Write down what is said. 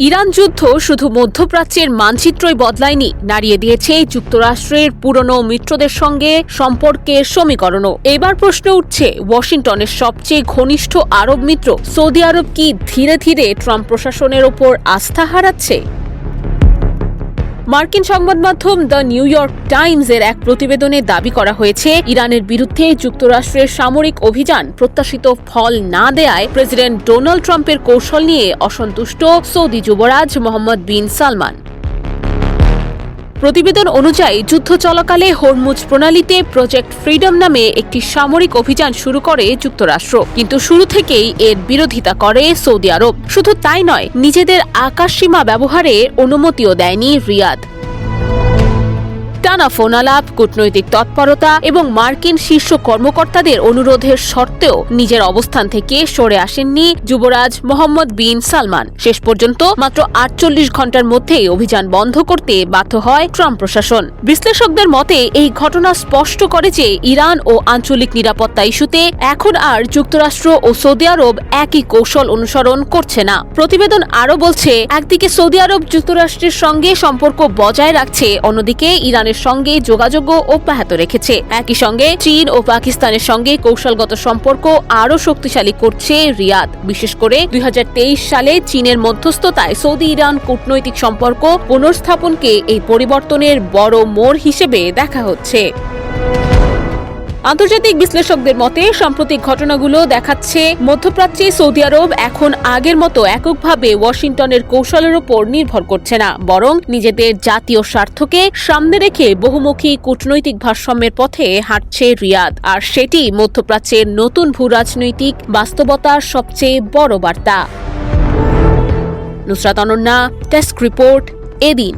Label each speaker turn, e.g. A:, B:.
A: Iran যুদ্ধ শুধু মধ্যপ্রাচ্যের মানচিত্রই বদলায়নি, নাড়িয়ে দিয়েছে যুক্তরাষ্ট্রের পুরনো মিত্রদের সঙ্গে সম্পর্কের সমীকরণও। এবার প্রশ্ন উঠছে, ওয়াশিংটনের সবচেয়ে ঘনিষ্ঠ আরব মিত্র সৌদি আরব কি ধীরে ধীরে ট্রাম্প প্রশাসনের ওপর আস্থা হারাচ্ছে? মার্কিন সংবাদ মাধ্যম দ্য নিউ ইয়র্ক টাইমস এর এক প্রতিবেদনে দাবি করা হয়েছে, ইরানের বিরুদ্ধে যুক্তরাষ্ট্রের সামরিক অভিযান প্রত্যাশিত ফল না দেয়ায় প্রেসিডেন্ট ডোনাল্ড ট্রাম্পের কৌশল নিয়ে অসন্তুষ্ট সৌদি যুবরাজ মোহাম্মদ বিন সালমান। প্রতিবেদন অনুযায়ী যুদ্ধ চলাকালে হরমুজ প্রণালীতে প্রজেক্ট ফ্রিডম নামে একটি সামরিক অভিযান শুরু করে যুক্তরাষ্ট্র, কিন্তু শুরু থেকেই এর বিরোধিতা করে সৌদি আরব। শুধু তাই নয়, নিজেদের আকাশসীমা ব্যবহারের অনুমতিও দেয়নি রিয়াদ। টানা ফোনালাপ, কূটনৈতিক তৎপরতা এবং মার্কিন শীর্ষ কর্মকর্তাদের অনুরোধের সত্ত্বেও নিজের অবস্থান থেকে সরে আসেননি যুবরাজ মোহাম্মদ বিন সালমান। শেষ পর্যন্ত মাত্র 48 ঘণ্টার মধ্যেই অভিযান বন্ধ করতে বাধ্য হয় ট্রাম্প প্রশাসন। বিশ্লেষকদের মতে এই ঘটনা স্পষ্ট করে যে ইরান ও আঞ্চলিক নিরাপত্তা ইস্যুতে এখন আর যুক্তরাষ্ট্র ও সৌদি আরব একই কৌশল অনুসরণ করছে না। প্রতিবেদন আরও বলছে, একদিকে সৌদি আরব যুক্তরাষ্ট্রের সঙ্গে সম্পর্ক বজায় রাখছে, অন্যদিকে ইরানের সঙ্গে যোগাযোগও অব্যাহত রেখেছে। একই সঙ্গে চীন ও পাকিস্তানের সঙ্গে কৌশলগত সম্পর্ক আরও শক্তিশালী করছে রিয়াদ। বিশেষ করে 2023 সালে চীনের মধ্যস্থতায় সৌদি ইরান কূটনৈতিক সম্পর্ক পুনর্স্থাপনকে এই পরিবর্তনের বড় মোড় হিসেবে দেখা হচ্ছে। আন্তর্জাতিক বিশ্লেষকদের মতে সাম্প্রতিক ঘটনাগুলো দেখাচ্ছে মধ্যপ্রাচ্যে সৌদি আরব এখন আগের মতো এককভাবে ওয়াশিংটনের কৌশলের উপর নির্ভর করছে না, বরং নিজেদের জাতীয় স্বার্থকে সামনে রেখে বহুমুখী কূটনৈতিক ভারসাম্যের পথে হাঁটছে রিয়াদ। আর সেটি মধ্যপ্রাচ্যের নতুন ভূরাজনৈতিক বাস্তবতার সবচেয়ে বড় বার্তা। নুসরাত অনন্যা, ডেস্ক রিপোর্ট, এদিন।